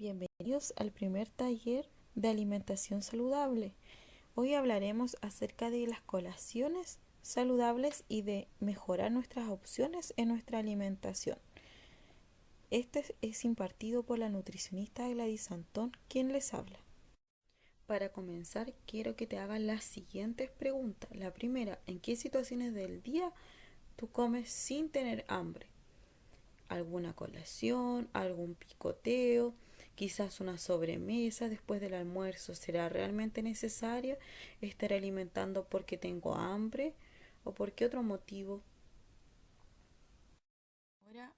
Bienvenidos al primer taller de alimentación saludable. Hoy hablaremos acerca de las colaciones saludables y de mejorar nuestras opciones en nuestra alimentación. Este es impartido por la nutricionista Gladys Antón, quien les habla. Para comenzar, quiero que te hagas las siguientes preguntas. La primera, ¿en qué situaciones del día tú comes sin tener hambre? ¿Alguna colación, algún picoteo, quizás una sobremesa después del almuerzo? ¿Será realmente necesario estar alimentando porque tengo hambre o por qué otro motivo? Ahora,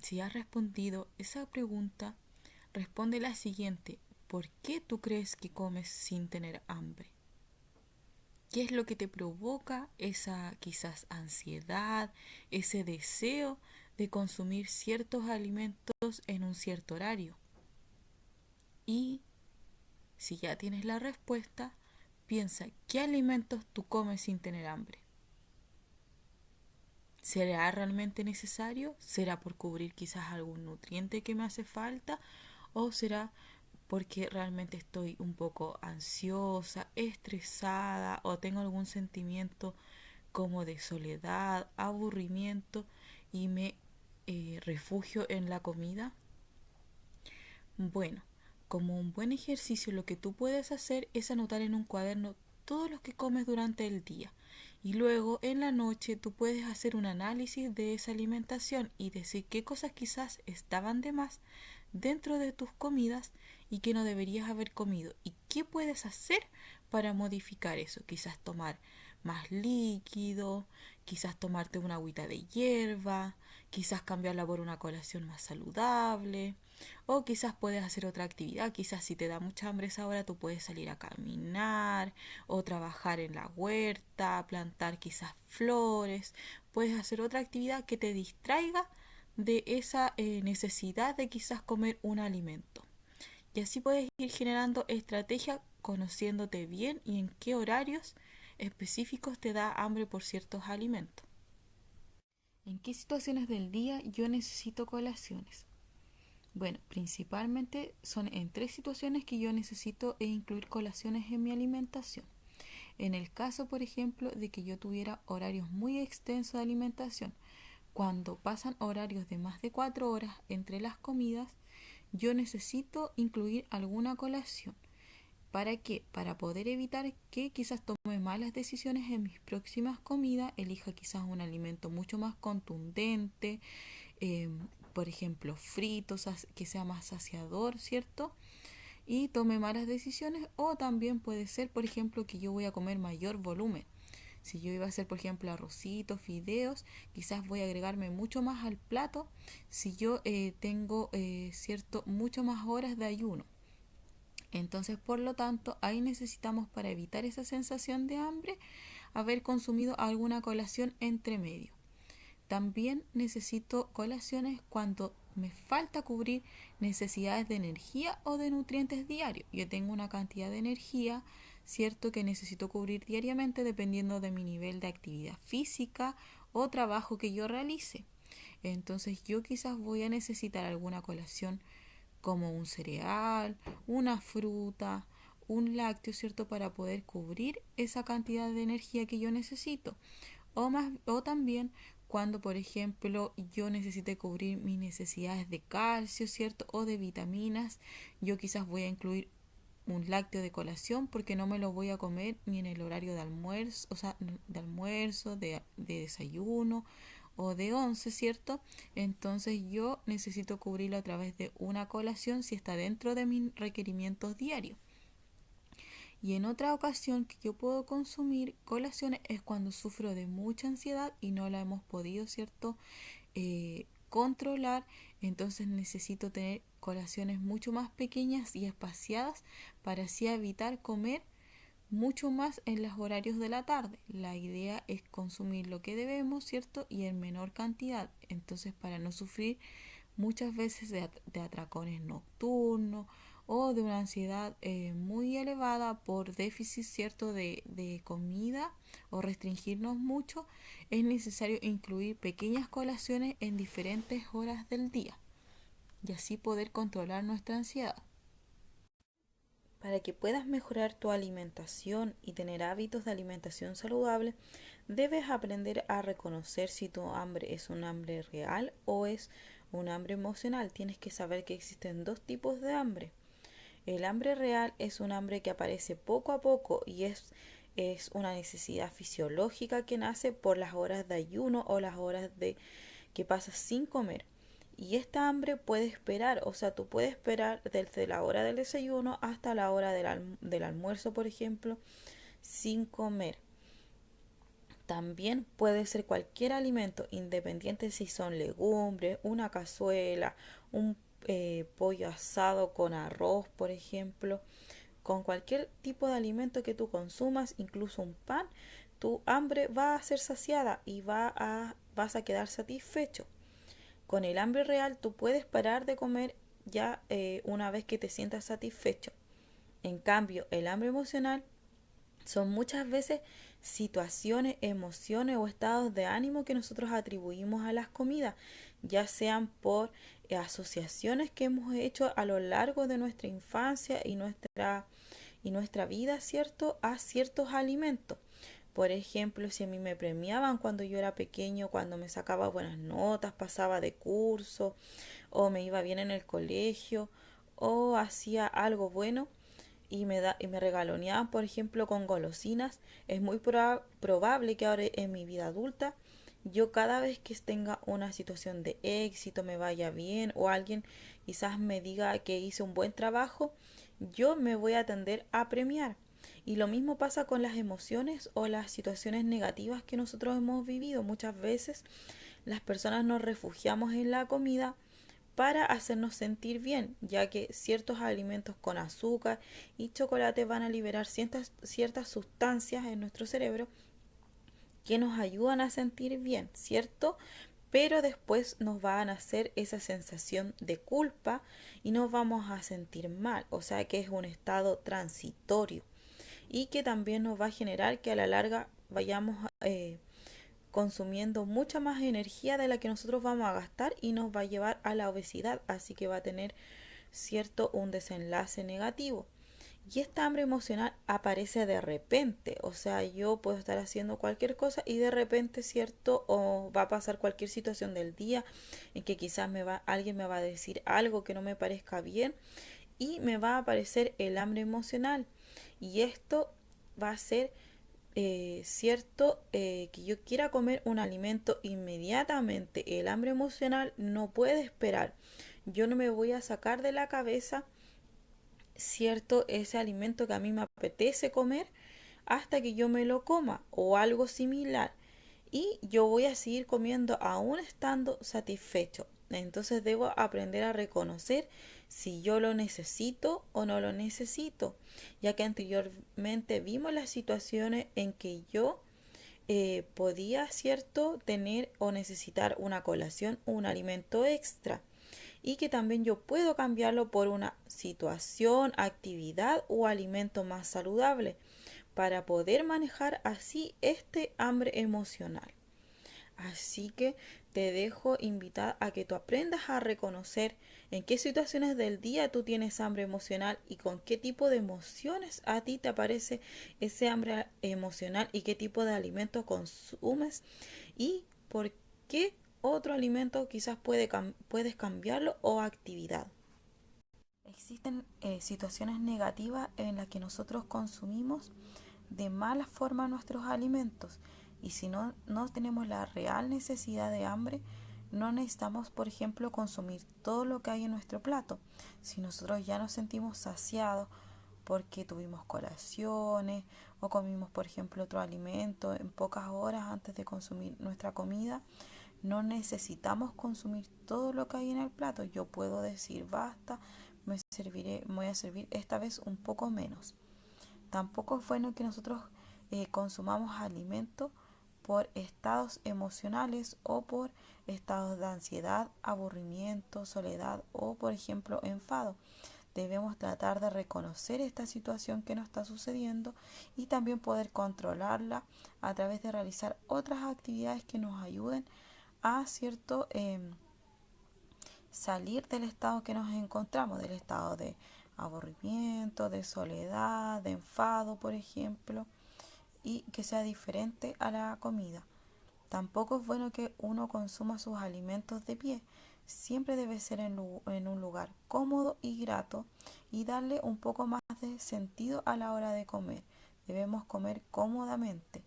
si has respondido esa pregunta, responde la siguiente. ¿Por qué tú crees que comes sin tener hambre? ¿Qué es lo que te provoca esa quizás ansiedad, ese deseo de consumir ciertos alimentos en un cierto horario? Y si ya tienes la respuesta, piensa qué alimentos tú comes sin tener hambre. ¿Será realmente necesario? ¿Será por cubrir quizás algún nutriente que me hace falta? ¿O será porque realmente estoy un poco ansiosa, estresada o tengo algún sentimiento como de soledad, aburrimiento y me refugio en la comida? Bueno, como un buen ejercicio lo que tú puedes hacer es anotar en un cuaderno todo lo que comes durante el día y luego en la noche tú puedes hacer un análisis de esa alimentación y decir qué cosas quizás estaban de más dentro de tus comidas y que no deberías haber comido y qué puedes hacer para modificar eso. Quizás tomar más líquido, quizás tomarte una agüita de hierba, quizás cambiarla por una colación más saludable o quizás puedes hacer otra actividad. Quizás si te da mucha hambre esa hora tú puedes salir a caminar o trabajar en la huerta, plantar quizás flores. Puedes hacer otra actividad que te distraiga de esa necesidad de quizás comer un alimento. Y así puedes ir generando estrategias conociéndote bien y en qué horarios específicos te da hambre por ciertos alimentos. ¿En qué situaciones del día yo necesito colaciones? Bueno, principalmente son en tres situaciones que yo necesito incluir colaciones en mi alimentación. En el caso, por ejemplo, de que yo tuviera horarios muy extensos de alimentación, cuando pasan horarios de más de 4 horas entre las comidas, yo necesito incluir alguna colación. ¿Para qué? Para poder evitar que quizás tome malas decisiones en mis próximas comidas, elija quizás un alimento mucho más contundente, eh, por ejemplo, fritos, que sea más saciador, ¿cierto? Y tome malas decisiones. O también puede ser, por ejemplo, que yo voy a comer mayor volumen. Si yo iba a hacer, por ejemplo, arrocitos, fideos, quizás voy a agregarme mucho más al plato si yo tengo, cierto, mucho más horas de ayuno. Entonces, por lo tanto, ahí necesitamos, para evitar esa sensación de hambre, haber consumido alguna colación entre medio. También necesito colaciones cuando me falta cubrir necesidades de energía o de nutrientes diarios. Yo tengo una cantidad de energía, cierto, que necesito cubrir diariamente dependiendo de mi nivel de actividad física o trabajo que yo realice. Entonces yo quizás voy a necesitar alguna colación como un cereal, una fruta, un lácteo, ¿cierto? Para poder cubrir esa cantidad de energía que yo necesito. O también cuando, por ejemplo, yo necesite cubrir mis necesidades de calcio, ¿cierto? O de vitaminas, yo quizás voy a incluir un lácteo de colación porque no me lo voy a comer ni en el horario de almuerzo, o sea, de almuerzo, de desayuno o de once, ¿cierto? Entonces yo necesito cubrirlo a través de una colación si está dentro de mis requerimientos diarios. Y en otra ocasión que yo puedo consumir colaciones es cuando sufro de mucha ansiedad y no la hemos podido, ¿cierto? Controlar. Entonces necesito tener colaciones mucho más pequeñas y espaciadas para así evitar comer mucho más en los horarios de la tarde. La idea es consumir lo que debemos, ¿cierto? Y en menor cantidad. Entonces, para no sufrir muchas veces de atracones nocturnos o de una ansiedad muy elevada por déficit, cierto, de comida o restringirnos mucho, es necesario incluir pequeñas colaciones en diferentes horas del día. y así poder controlar nuestra ansiedad. Para que puedas mejorar tu alimentación y tener hábitos de alimentación saludable, debes aprender a reconocer si tu hambre es un hambre real o es un hambre emocional. Tienes que saber que existen dos tipos de hambre. El hambre real es un hambre que aparece poco a poco y es una necesidad fisiológica que nace por las horas de ayuno o las horas de que pasas sin comer. Y esta hambre puede esperar, o sea, tú puedes esperar desde la hora del desayuno hasta la hora del almuerzo, por ejemplo, sin comer. También puede ser cualquier alimento, independiente si son legumbres, una cazuela, un pollo asado con arroz, por ejemplo. Con cualquier tipo de alimento que tú consumas, incluso un pan, tu hambre va a ser saciada y vas a quedar satisfecho. Con el hambre real tú puedes parar de comer ya una vez que te sientas satisfecho. En cambio, el hambre emocional son muchas veces situaciones, emociones o estados de ánimo que nosotros atribuimos a las comidas, ya sean por asociaciones que hemos hecho a lo largo de nuestra infancia y nuestra vida, ¿cierto? A ciertos alimentos. Por ejemplo, si a mí me premiaban cuando yo era pequeño, cuando me sacaba buenas notas, pasaba de curso, o me iba bien en el colegio, o hacía algo bueno y me regaloneaban, por ejemplo, con golosinas, es muy probable que ahora en mi vida adulta yo cada vez que tenga una situación de éxito, me vaya bien o alguien quizás me diga que hice un buen trabajo, yo me voy a tender a premiar. Y lo mismo pasa con las emociones o las situaciones negativas que nosotros hemos vivido. Muchas veces las personas nos refugiamos en la comida para hacernos sentir bien, ya que ciertos alimentos con azúcar y chocolate van a liberar ciertas sustancias en nuestro cerebro que nos ayudan a sentir bien, ¿cierto? Pero después nos van a hacer esa sensación de culpa y nos vamos a sentir mal, o sea que es un estado transitorio y que también nos va a generar que a la larga vayamos consumiendo mucha más energía de la que nosotros vamos a gastar y nos va a llevar a la obesidad, así que va a tener cierto un desenlace negativo. Y esta hambre emocional aparece de repente, o sea, yo puedo estar haciendo cualquier cosa y de repente, cierto, o va a pasar cualquier situación del día en que quizás alguien me va a decir algo que no me parezca bien y me va a aparecer el hambre emocional. Y esto va a ser cierto que yo quiera comer un alimento inmediatamente. El hambre emocional no puede esperar. Yo no me voy a sacar de la cabeza cierto ese alimento que a mí me apetece comer hasta que yo me lo coma o algo similar y yo voy a seguir comiendo aún estando satisfecho. Entonces debo aprender a reconocer si yo lo necesito o no lo necesito, ya que anteriormente vimos las situaciones en que yo podía, cierto, tener o necesitar una colación o un alimento extra y que también yo puedo cambiarlo por una situación, actividad o alimento más saludable para poder manejar así este hambre emocional. Así que te dejo invitar a que tú aprendas a reconocer en qué situaciones del día tú tienes hambre emocional y con qué tipo de emociones a ti te aparece ese hambre emocional y qué tipo de alimentos consumes y por qué otro alimento quizás puedes cambiarlo o actividad. Existen situaciones negativas en las que nosotros consumimos de mala forma nuestros alimentos y si no tenemos la real necesidad de hambre, no necesitamos, por ejemplo, consumir todo lo que hay en nuestro plato. Si nosotros ya nos sentimos saciados porque tuvimos colaciones o comimos, por ejemplo, otro alimento en pocas horas antes de consumir nuestra comida, no necesitamos consumir todo lo que hay en el plato. Yo puedo decir basta, me voy a servir esta vez un poco menos. Tampoco es bueno que nosotros consumamos alimentos por estados emocionales o por estados de ansiedad, aburrimiento, soledad o, por ejemplo, enfado. Debemos tratar de reconocer esta situación que nos está sucediendo y también poder controlarla a través de realizar otras actividades que nos ayuden a salir del estado que nos encontramos, del estado de aburrimiento, de soledad, de enfado, por ejemplo, y que sea diferente a la comida. Tampoco es bueno que uno consuma sus alimentos de pie. Siempre debe ser en un lugar cómodo y grato y darle un poco más de sentido a la hora de comer. Debemos comer cómodamente.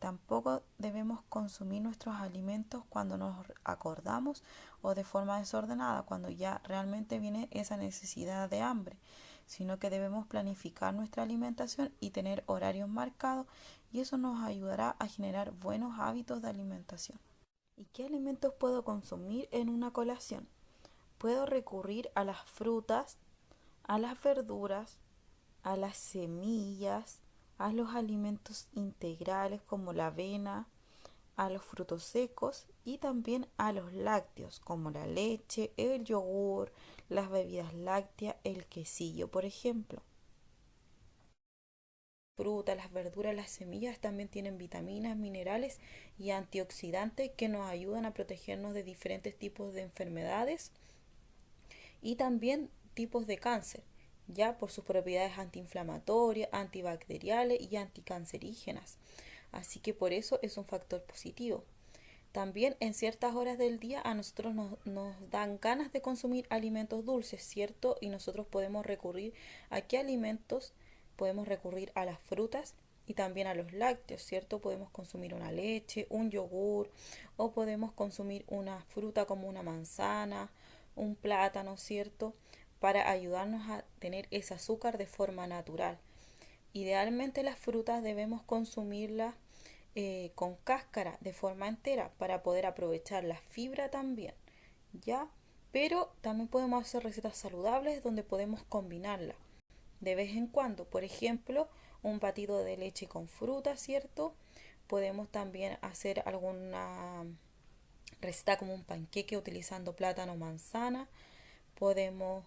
Tampoco debemos consumir nuestros alimentos cuando nos acordamos o de forma desordenada, cuando ya realmente viene esa necesidad de hambre, sino que debemos planificar nuestra alimentación y tener horarios marcados, y eso nos ayudará a generar buenos hábitos de alimentación. ¿Y qué alimentos puedo consumir en una colación? Puedo recurrir a las frutas, a las verduras, a las semillas, a los alimentos integrales como la avena, a los frutos secos y también a los lácteos como la leche, el yogur, las bebidas lácteas, el quesillo, por ejemplo. Frutas, las verduras, las semillas también tienen vitaminas, minerales y antioxidantes que nos ayudan a protegernos de diferentes tipos de enfermedades y también tipos de cáncer, ya por sus propiedades antiinflamatorias, antibacteriales y anticancerígenas. Así que por eso es un factor positivo. También en ciertas horas del día a nosotros nos dan ganas de consumir alimentos dulces, ¿cierto? Y nosotros podemos recurrir a qué alimentos, podemos recurrir a las frutas y también a los lácteos, ¿cierto? Podemos consumir una leche, un yogur o podemos consumir una fruta como una manzana, un plátano, ¿cierto? Para ayudarnos a tener ese azúcar de forma natural. Idealmente las frutas debemos consumirlas con cáscara de forma entera para poder aprovechar la fibra también, ¿ya? Pero también podemos hacer recetas saludables donde podemos combinarla de vez en cuando. Por ejemplo, un batido de leche con fruta, ¿cierto? Podemos también hacer alguna receta como un panqueque utilizando plátano o manzana. Podemos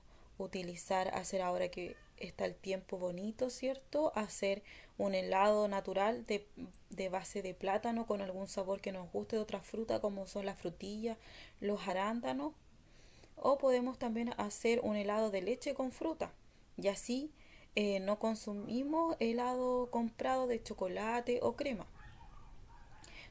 hacer ahora que está el tiempo bonito, ¿cierto? Hacer un helado natural de base de plátano con algún sabor que nos guste de otra fruta como son las frutillas, los arándanos. O podemos también hacer un helado de leche con fruta. Y así no consumimos helado comprado de chocolate o crema.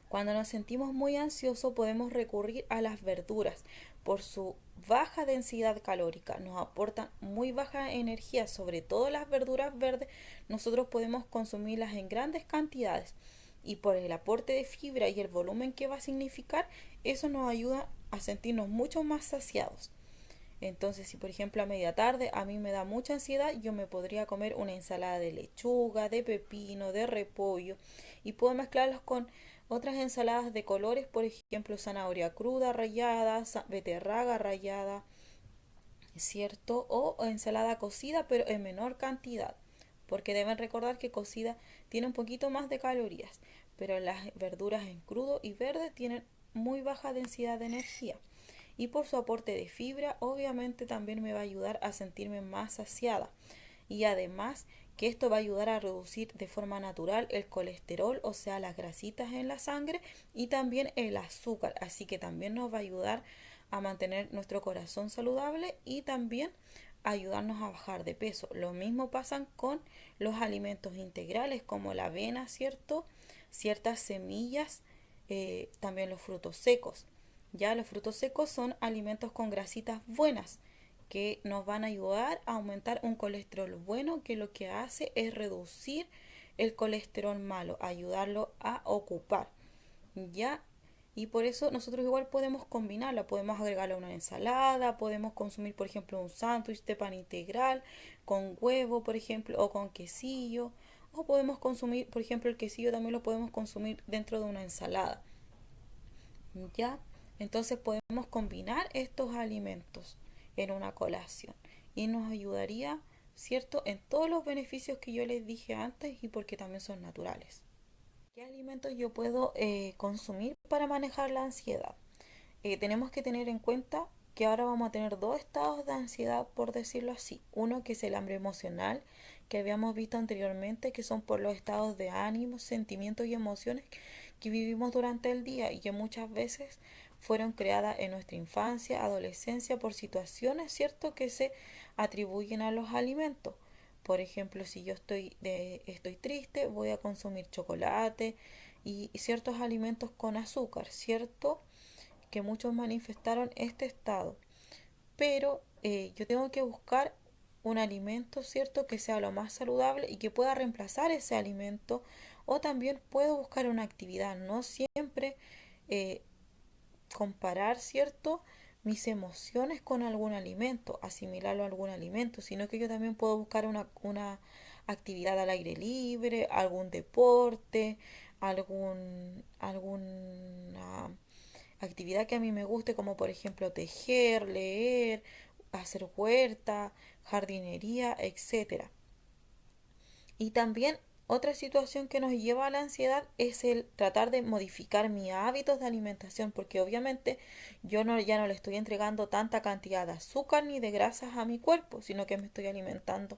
Cuando nos sentimos muy ansiosos podemos recurrir a las verduras por su baja densidad calórica, nos aportan muy baja energía, sobre todo las verduras verdes, nosotros podemos consumirlas en grandes cantidades y por el aporte de fibra y el volumen que va a significar, eso nos ayuda a sentirnos mucho más saciados. Entonces, si por ejemplo a media tarde a mí me da mucha ansiedad, yo me podría comer una ensalada de lechuga, de pepino, de repollo y puedo mezclarlos con otras ensaladas de colores, por ejemplo, zanahoria cruda rallada, beterraga rallada, ¿cierto? O ensalada cocida, pero en menor cantidad, porque deben recordar que cocida tiene un poquito más de calorías, pero las verduras en crudo y verde tienen muy baja densidad de energía y por su aporte de fibra obviamente también me va a ayudar a sentirme más saciada y además que esto va a ayudar a reducir de forma natural el colesterol, o sea las grasitas en la sangre y también el azúcar, así que también nos va a ayudar a mantener nuestro corazón saludable y también ayudarnos a bajar de peso. Lo mismo pasa con los alimentos integrales como la avena, ¿cierto? Ciertas semillas, también los frutos secos. Ya los frutos secos son alimentos con grasitas buenas que nos van a ayudar a aumentar un colesterol bueno que lo que hace es reducir el colesterol malo, ayudarlo a ocupar. Ya, y por eso nosotros igual podemos combinarla, podemos agregarle a una ensalada, podemos consumir por ejemplo un sándwich de pan integral con huevo por ejemplo o con quesillo, o podemos consumir por ejemplo el quesillo también lo podemos consumir dentro de una ensalada. ¿Ya? Entonces podemos combinar estos alimentos en una colación y nos ayudaría, ¿cierto?, en todos los beneficios que yo les dije antes y porque también son naturales. ¿Qué alimentos yo puedo consumir para manejar la ansiedad? Tenemos que tener en cuenta que ahora vamos a tener dos estados de ansiedad, por decirlo así. Uno que es el hambre emocional, que habíamos visto anteriormente, que son por los estados de ánimo, sentimientos y emociones que vivimos durante el día y que muchas veces fueron creadas en nuestra infancia, adolescencia, por situaciones, ¿cierto?, que se atribuyen a los alimentos. Por ejemplo, si yo estoy triste, voy a consumir chocolate y ciertos alimentos con azúcar, ¿cierto? Que muchos manifestaron este estado. Pero yo tengo que buscar un alimento, ¿cierto?, que sea lo más saludable y que pueda reemplazar ese alimento. O también puedo buscar una actividad, no siempre eh, comparar, ¿cierto?, mis emociones con algún alimento, asimilarlo a algún alimento, sino que yo también puedo buscar una actividad al aire libre, algún deporte, alguna actividad que a mí me guste, como por ejemplo tejer, leer, hacer huerta, jardinería, etcétera. Y también otra situación que nos lleva a la ansiedad es el tratar de modificar mis hábitos de alimentación, porque obviamente ya no le estoy entregando tanta cantidad de azúcar ni de grasas a mi cuerpo, sino que me estoy alimentando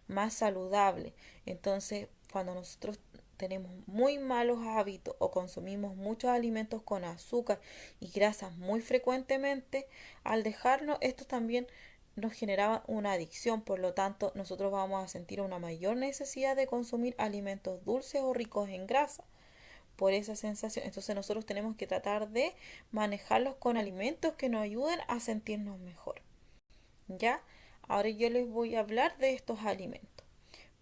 más saludable. Entonces, cuando nosotros tenemos muy malos hábitos o consumimos muchos alimentos con azúcar y grasas muy frecuentemente, al dejarnos, esto también nos generaba una adicción, por lo tanto nosotros vamos a sentir una mayor necesidad de consumir alimentos dulces o ricos en grasa por esa sensación. Entonces nosotros tenemos que tratar de manejarlos con alimentos que nos ayuden a sentirnos mejor. ¿Ya? Ahora yo les voy a hablar de estos alimentos.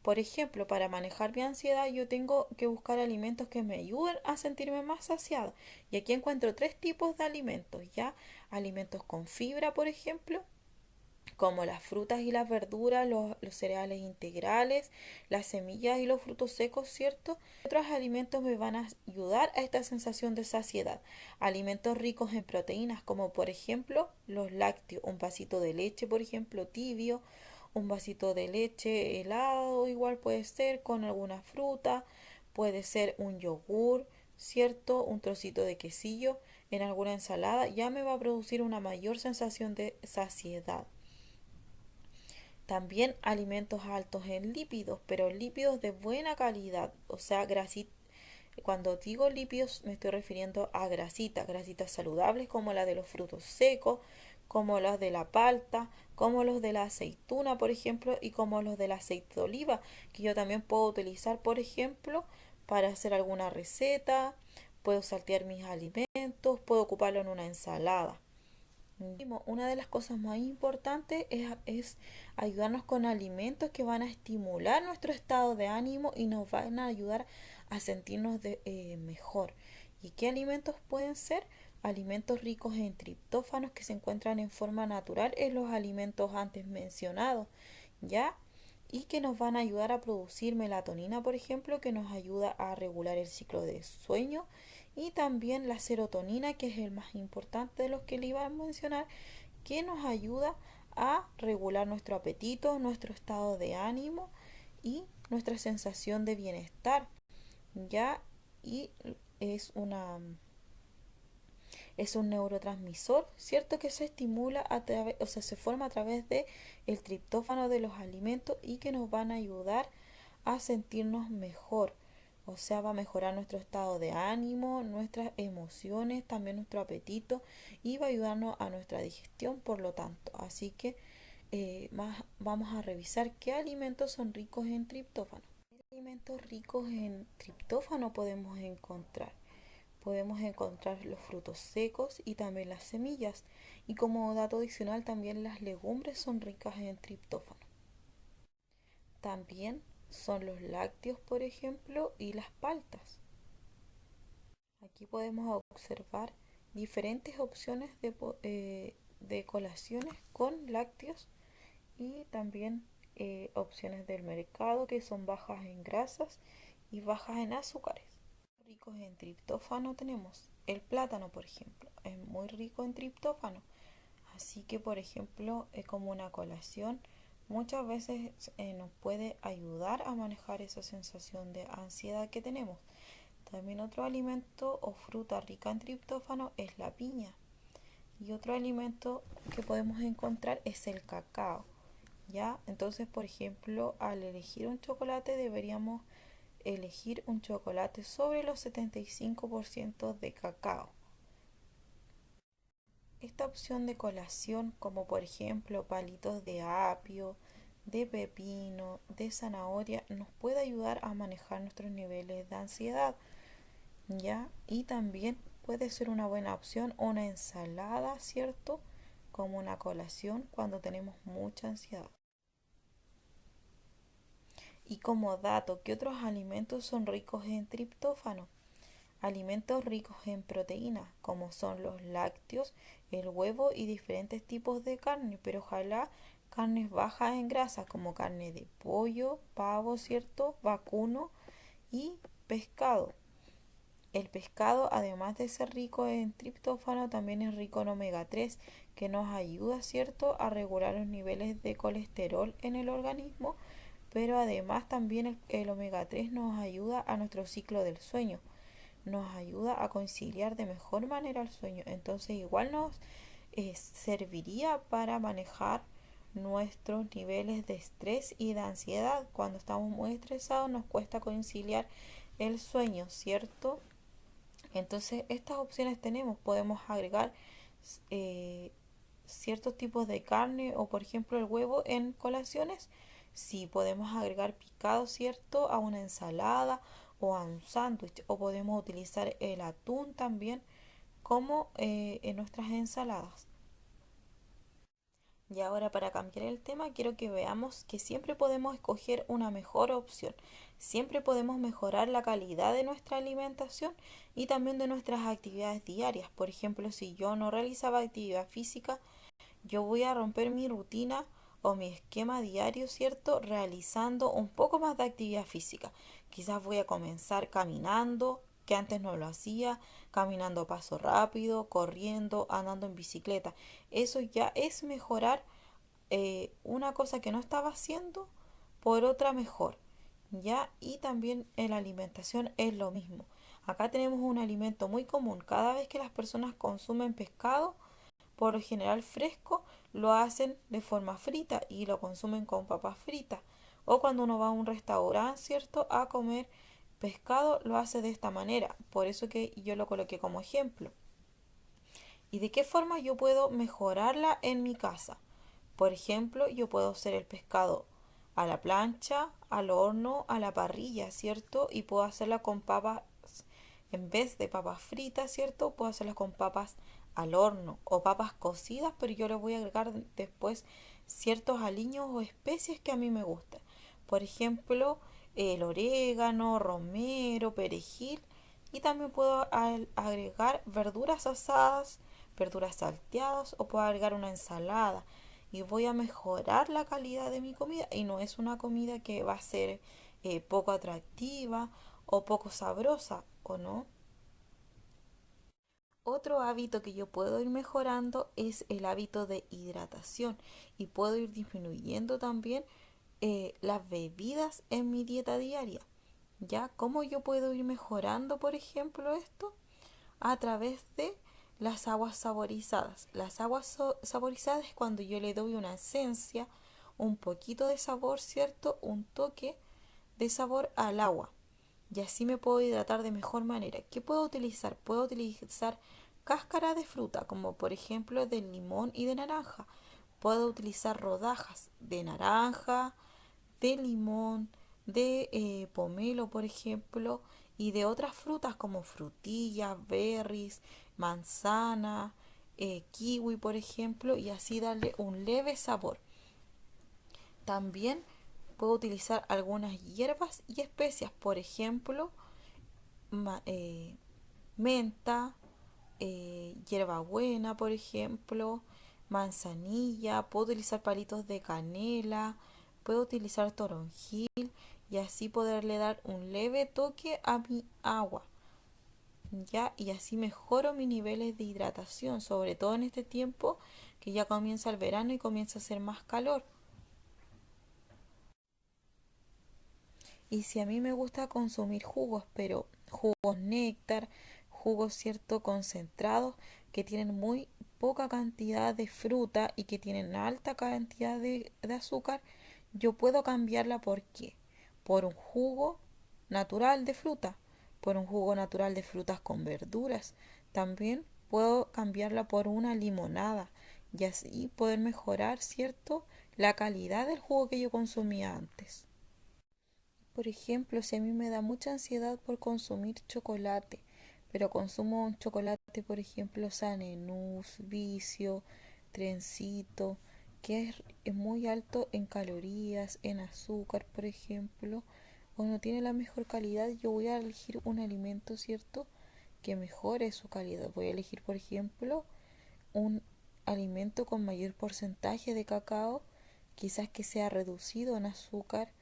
Por ejemplo, para manejar mi ansiedad yo tengo que buscar alimentos que me ayuden a sentirme más saciada. Y aquí encuentro tres tipos de alimentos, ¿ya? Alimentos con fibra, por ejemplo, como las frutas y las verduras, los cereales integrales, las semillas y los frutos secos, ¿cierto? Otros alimentos me van a ayudar a esta sensación de saciedad. Alimentos ricos en proteínas, como por ejemplo los lácteos, un vasito de leche, por ejemplo, tibio, un vasito de leche helado, igual puede ser con alguna fruta, puede ser un yogur, ¿cierto? Un trocito de quesillo en alguna ensalada, ya me va a producir una mayor sensación de saciedad. También alimentos altos en lípidos, pero lípidos de buena calidad, o sea, grasita. Cuando digo lípidos me estoy refiriendo a grasitas saludables como la de los frutos secos, como las de la palta, como los de la aceituna, por ejemplo, y como los del aceite de oliva, que yo también puedo utilizar, por ejemplo, para hacer alguna receta, puedo saltear mis alimentos, puedo ocuparlo en una ensalada. Una de las cosas más importantes es ayudarnos con alimentos que van a estimular nuestro estado de ánimo y nos van a ayudar a sentirnos mejor. ¿Y qué alimentos pueden ser? Alimentos ricos en triptófanos que se encuentran en forma natural en los alimentos antes mencionados, ¿ya? Y que nos van a ayudar a producir melatonina, por ejemplo, que nos ayuda a regular el ciclo de sueño, y también la serotonina, que es el más importante de los que le iba a mencionar, que nos ayuda a regular nuestro apetito, nuestro estado de ánimo y nuestra sensación de bienestar, ¿ya? Y es una es un neurotransmisor, ¿cierto? Que se estimula a través, o sea, se forma a través de el triptófano de los alimentos y que nos van a ayudar a sentirnos mejor. O sea, va a mejorar nuestro estado de ánimo, nuestras emociones, también nuestro apetito y va a ayudarnos a nuestra digestión, por lo tanto. Así que vamos a revisar qué alimentos son ricos en triptófano. ¿Qué alimentos ricos en triptófano podemos encontrar? Podemos encontrar los frutos secos y también las semillas. Y como dato adicional, también las legumbres son ricas en triptófano. También son los lácteos, por ejemplo, y las paltas. Aquí podemos observar diferentes opciones de colaciones con lácteos y también opciones del mercado que son bajas en grasas y bajas en azúcares. Ricos en triptófano tenemos el plátano, por ejemplo, es muy rico en triptófano, así que por ejemplo como una colación muchas veces nos puede ayudar a manejar esa sensación de ansiedad que tenemos. También otro alimento o fruta rica en triptófano es la piña, y otro alimento que podemos encontrar es el cacao, ¿ya? Entonces, por ejemplo, al elegir un chocolate deberíamos elegir un chocolate sobre los 75% de cacao. esta opción de colación, como por ejemplo palitos de apio, de pepino, de zanahoria, nos puede ayudar a manejar nuestros niveles de ansiedad, ¿ya? Y también puede ser una buena opción una ensalada, ¿cierto? Como una colación cuando tenemos mucha ansiedad. Y como dato, ¿qué otros alimentos son ricos en triptófano? Alimentos ricos en proteínas, como son los lácteos, el huevo y diferentes tipos de carne, pero ojalá carnes bajas en grasa, como carne de pollo, pavo, ¿cierto? Vacuno y pescado. El pescado, además de ser rico en triptófano, también es rico en omega 3, que nos ayuda, ¿cierto?, a regular los niveles de colesterol en el organismo, pero además también el omega 3 nos ayuda a nuestro ciclo del sueño, nos ayuda a conciliar de mejor manera el sueño. Entonces igual nos serviría para manejar nuestros niveles de estrés y de ansiedad. Cuando estamos muy estresados nos cuesta conciliar el sueño, ¿cierto? Entonces estas opciones tenemos, podemos agregar eh, ciertos tipos de carne o por ejemplo el huevo en colaciones. Sí, podemos agregar picado, ¿cierto? A una ensalada o a un sándwich, o podemos utilizar el atún también como en nuestras ensaladas. Y ahora para cambiar el tema, quiero que veamos que siempre podemos escoger una mejor opción. Siempre podemos mejorar la calidad de nuestra alimentación y también de nuestras actividades diarias. Por ejemplo, si yo no realizaba actividad física, yo voy a romper mi rutina o mi esquema diario, ¿cierto? Realizando un poco más de actividad física. Quizás voy a comenzar caminando, que antes no lo hacía, caminando a paso rápido, corriendo, andando en bicicleta. Eso ya es mejorar una cosa que no estaba haciendo por otra mejor, ¿ya? Y también en la alimentación es lo mismo. Acá tenemos un alimento muy común. Cada vez que las personas consumen pescado, por lo general fresco, lo hacen de forma frita y lo consumen con papas fritas. O cuando uno va a un restaurante, ¿cierto? A comer pescado, lo hace de esta manera. Por eso que yo lo coloqué como ejemplo. ¿Y de qué forma yo puedo mejorarla en mi casa? Por ejemplo, yo puedo hacer el pescado a la plancha, al horno, a la parrilla, ¿cierto? Y puedo hacerla con papas, en vez de papas fritas, ¿cierto? Puedo hacerlas con papas al horno o papas cocidas, pero yo le voy a agregar después ciertos aliños o especies que a mí me gustan. Por ejemplo, el orégano, romero, perejil, y también puedo agregar verduras asadas, verduras salteadas, o puedo agregar una ensalada y voy a mejorar la calidad de mi comida, y no es una comida que va a ser poco atractiva o poco sabrosa, ¿o no? Otro hábito que yo puedo ir mejorando es el hábito de hidratación, y puedo ir disminuyendo también las bebidas en mi dieta diaria. ¿Ya? ¿Cómo yo puedo ir mejorando, por ejemplo, esto? A través de las aguas saborizadas. Las aguas saborizadas es cuando yo le doy una esencia, un poquito de sabor, ¿cierto? Un toque de sabor al agua. Y así me puedo hidratar de mejor manera. ¿Qué puedo utilizar? Puedo utilizar cáscara de fruta, como por ejemplo de limón y de naranja. Puedo utilizar rodajas de naranja, de limón, de pomelo, por ejemplo, y de otras frutas como frutillas, berries, manzana, kiwi, por ejemplo, y así darle un leve sabor. También puedo utilizar algunas hierbas y especias, por ejemplo, menta, hierbabuena, por ejemplo, manzanilla, puedo utilizar palitos de canela, puedo utilizar toronjil, y así poderle dar un leve toque a mi agua, ¿ya? Y así mejoro mis niveles de hidratación, sobre todo en este tiempo que ya comienza el verano y comienza a hacer más calor. Y si a mí me gusta consumir jugos, pero jugos néctar, jugos cierto concentrados que tienen muy poca cantidad de fruta y que tienen alta cantidad de azúcar, yo puedo cambiarla por qué? Por un jugo natural de fruta, por un jugo natural de frutas con verduras. También puedo cambiarla por una limonada y así poder mejorar, ¿cierto?, la calidad del jugo que yo consumía antes. Por ejemplo, si a mí me da mucha ansiedad por consumir chocolate, pero consumo un chocolate, por ejemplo, Sanenús, Vicio, Trencito, que es muy alto en calorías, en azúcar, por ejemplo, o no tiene la mejor calidad, yo voy a elegir un alimento, ¿cierto?, que mejore su calidad. Voy a elegir, por ejemplo, un alimento con mayor porcentaje de cacao, quizás que sea reducido en azúcar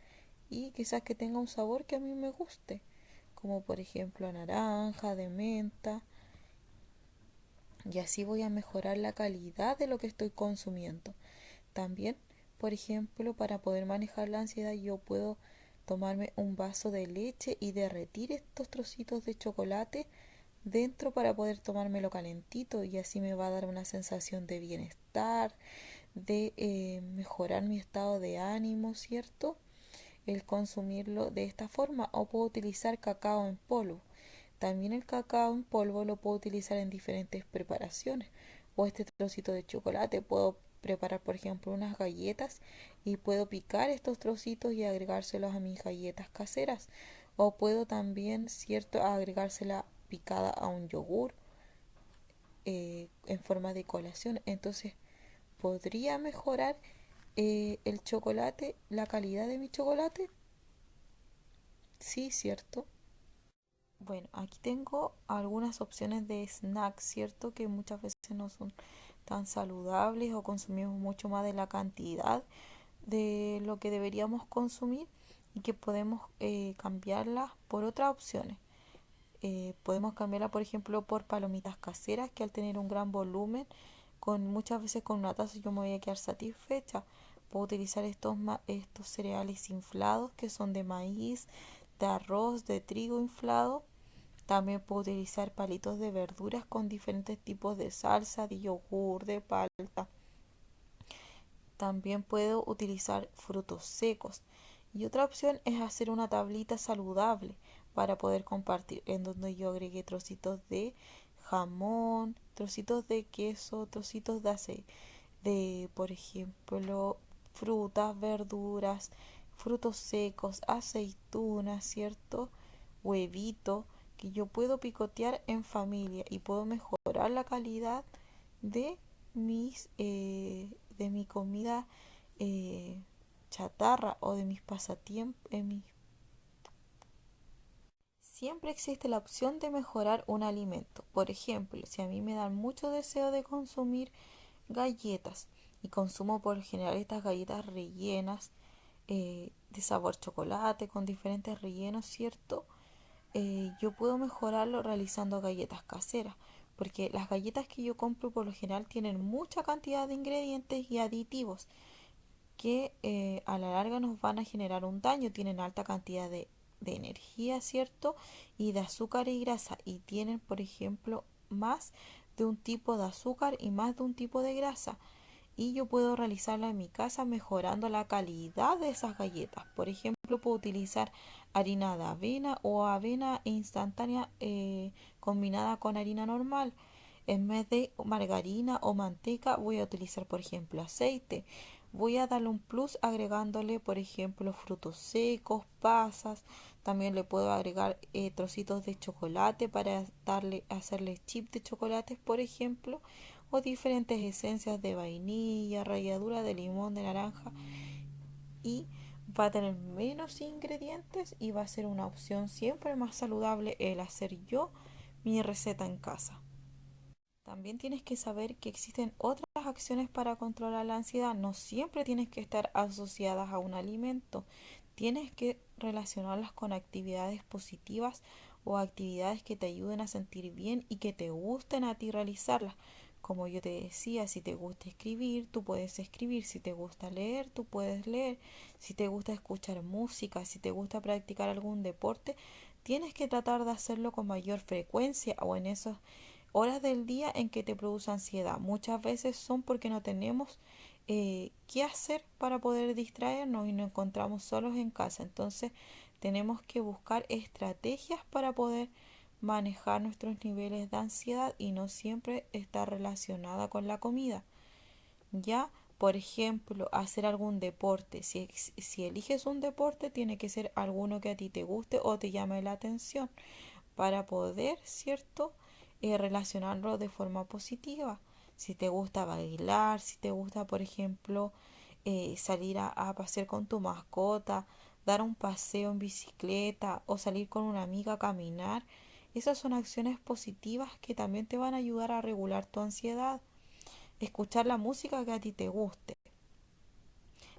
y quizás que tenga un sabor que a mí me guste, como por ejemplo a naranja, de menta, y así voy a mejorar la calidad de lo que estoy consumiendo. También, por ejemplo, para poder manejar la ansiedad, yo puedo tomarme un vaso de leche y derretir estos trocitos de chocolate dentro para poder tomármelo calentito, y así me va a dar una sensación de bienestar, de mejorar mi estado de ánimo, ¿cierto?, el consumirlo de esta forma. O puedo utilizar cacao en polvo. También el cacao en polvo lo puedo utilizar en diferentes preparaciones. O este trocito de chocolate puedo preparar, por ejemplo, unas galletas y puedo picar estos trocitos y agregárselos a mis galletas caseras. O puedo también, cierto, agregársela picada a un yogur en forma de colación. Entonces podría mejorar el chocolate, la calidad de mi chocolate. Sí, cierto. Bueno, aquí tengo algunas opciones de snacks, ¿cierto? Que muchas veces no son tan saludables o consumimos mucho más de la cantidad de lo que deberíamos consumir, y que podemos cambiarlas por otras opciones. Podemos cambiarla, por ejemplo, por palomitas caseras, que al tener un gran volumen, con muchas veces con una taza yo me voy a quedar satisfecha. Puedo utilizar estos cereales inflados que son de maíz, de arroz, de trigo inflado. También puedo utilizar palitos de verduras con diferentes tipos de salsa, de yogur, de palta. También puedo utilizar frutos secos. Y otra opción es hacer una tablita saludable para poder compartir, en donde yo agregué trocitos de jamón, trocitos de queso, trocitos de aceite, de, por ejemplo, frutas, verduras, frutos secos, aceitunas, ¿cierto? Huevito, que yo puedo picotear en familia y puedo mejorar la calidad de de mi comida eh, chatarra o de mis pasatiempos. Siempre existe la opción de mejorar un alimento. Por ejemplo, si a mí me dan mucho deseo de consumir galletas y consumo por lo general estas galletas rellenas de sabor chocolate con diferentes rellenos, ¿cierto? Yo puedo mejorarlo realizando galletas caseras, porque las galletas que yo compro por lo general tienen mucha cantidad de ingredientes y aditivos que a la larga nos van a generar un daño. Tienen alta cantidad de energía, ¿cierto? Y de azúcar y grasa, y tienen, por ejemplo, más de un tipo de azúcar y más de un tipo de grasa, y yo puedo realizarla en mi casa mejorando la calidad de esas galletas. Por ejemplo, puedo utilizar harina de avena o avena instantánea combinada con harina normal. En vez de margarina o manteca voy a utilizar, por ejemplo, aceite. Voy a darle un plus agregándole, por ejemplo, frutos secos, pasas. También le puedo agregar trocitos de chocolate para hacerle chip de chocolates, por ejemplo, o diferentes esencias de vainilla, ralladura de limón, de naranja, y va a tener menos ingredientes y va a ser una opción siempre más saludable el hacer yo mi receta en casa. También tienes que saber que existen otras acciones para controlar la ansiedad. No siempre tienes que estar asociadas a un alimento. Tienes que relacionarlas con actividades positivas o actividades que te ayuden a sentir bien y que te gusten a ti realizarlas. Como yo te decía, si te gusta escribir, tú puedes escribir. Si te gusta leer, tú puedes leer. Si te gusta escuchar música, si te gusta practicar algún deporte, tienes que tratar de hacerlo con mayor frecuencia o en esos horas del día en que te produce ansiedad. Muchas veces son porque no tenemos qué hacer para poder distraernos y nos encontramos solos en casa. Entonces tenemos que buscar estrategias para poder manejar nuestros niveles de ansiedad y no siempre está relacionada con la comida. Ya, por ejemplo, hacer algún deporte. Si eliges un deporte, tiene que ser alguno que a ti te guste o te llame la atención para poder, ¿cierto? Relacionarlo de forma positiva. Si te gusta bailar, si te gusta, por ejemplo, salir a pasear con tu mascota, dar un paseo en bicicleta o salir con una amiga a caminar, esas son acciones positivas que también te van a ayudar a regular tu ansiedad. Escuchar la música que a ti te guste.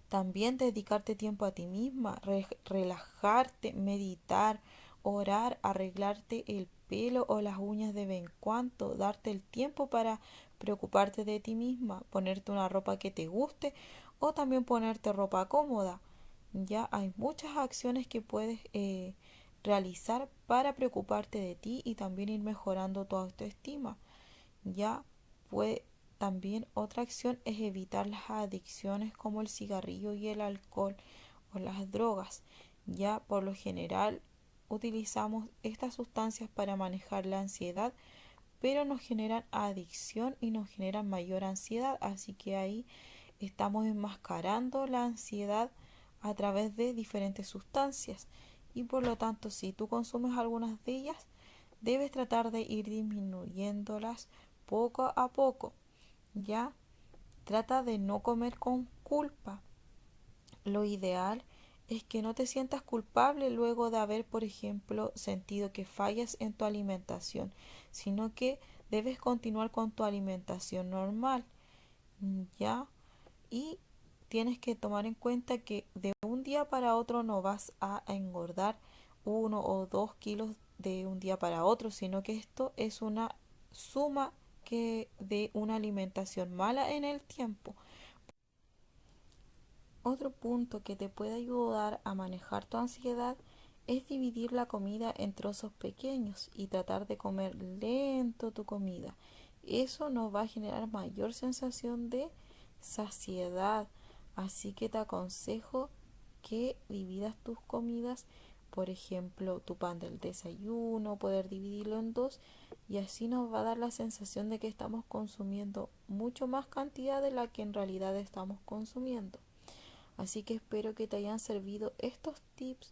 También dedicarte tiempo a ti misma, relajarte, meditar, orar, arreglarte el pelo o las uñas de vez en cuando, darte el tiempo para preocuparte de ti misma, ponerte una ropa que te guste o también ponerte ropa cómoda. Ya hay muchas acciones que puedes realizar para preocuparte de ti y también ir mejorando tu autoestima. Ya puede también otra acción es evitar las adicciones como el cigarrillo y el alcohol o las drogas. Ya por lo general utilizamos estas sustancias para manejar la ansiedad, pero nos generan adicción y nos generan mayor ansiedad, así que ahí estamos enmascarando la ansiedad a través de diferentes sustancias y por lo tanto si tú consumes algunas de ellas debes tratar de ir disminuyéndolas poco a poco. Ya trata de no comer con culpa. Lo ideal es que no te sientas culpable luego de haber, por ejemplo, sentido que fallas en tu alimentación, sino que debes continuar con tu alimentación normal. ¿Ya? Y tienes que tomar en cuenta que de un día para otro no vas a engordar 1 o 2 kilos de un día para otro, sino que esto es una suma que de una alimentación mala en el tiempo. Otro punto que te puede ayudar a manejar tu ansiedad es dividir la comida en trozos pequeños y tratar de comer lento tu comida. Eso nos va a generar mayor sensación de saciedad. Así que te aconsejo que dividas tus comidas, por ejemplo, tu pan del desayuno, poder dividirlo en dos y así nos va a dar la sensación de que estamos consumiendo mucho más cantidad de la que en realidad estamos consumiendo. Así que espero que te hayan servido estos tips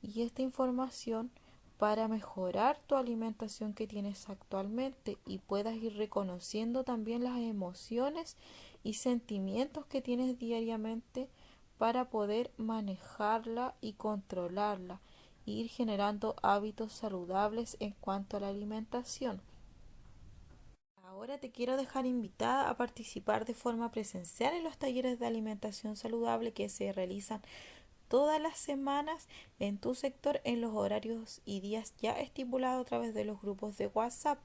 y esta información para mejorar tu alimentación que tienes actualmente y puedas ir reconociendo también las emociones y sentimientos que tienes diariamente para poder manejarla y controlarla e ir generando hábitos saludables en cuanto a la alimentación. Ahora te quiero dejar invitada a participar de forma presencial en los talleres de alimentación saludable que se realizan todas las semanas en tu sector en los horarios y días ya estipulados a través de los grupos de WhatsApp.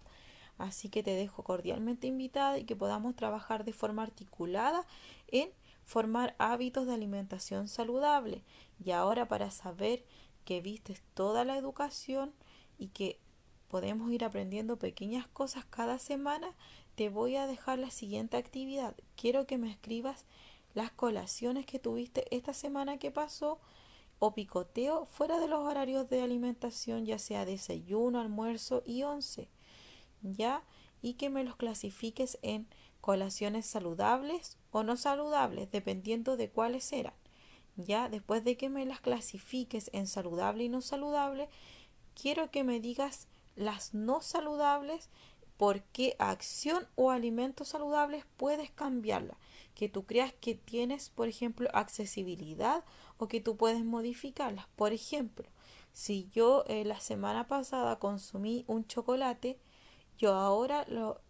Así que te dejo cordialmente invitada y que podamos trabajar de forma articulada en formar hábitos de alimentación saludable. Y ahora para saber que vistes toda la educación y que podemos ir aprendiendo pequeñas cosas cada semana, te voy a dejar la siguiente actividad. Quiero que me escribas las colaciones que tuviste esta semana que pasó o picoteo fuera de los horarios de alimentación, ya sea desayuno, almuerzo y once, ¿ya? Y que me los clasifiques en colaciones saludables o no saludables, dependiendo de cuáles eran. Ya después de que me las clasifiques en saludable y no saludable, quiero que me digas las no saludables, por qué acción o alimentos saludables puedes cambiarla, que tú creas que tienes, por ejemplo, accesibilidad o que tú puedes modificarlas. Por ejemplo, si yo la semana pasada consumí un chocolate, yo ahora lo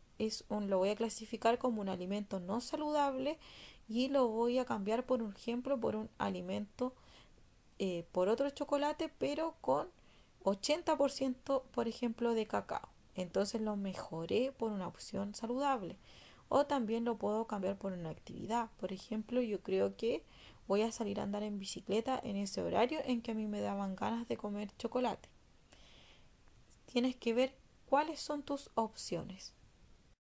voy a clasificar como un alimento no saludable y lo voy a cambiar, por ejemplo, por un alimento, por otro chocolate, pero con 80% por ejemplo de cacao. Entonces lo mejoré por una opción saludable. O también lo puedo cambiar por una actividad. Por ejemplo, yo creo que voy a salir a andar en bicicleta en ese horario en que a mí me daban ganas de comer chocolate. Tienes que ver cuáles son tus opciones.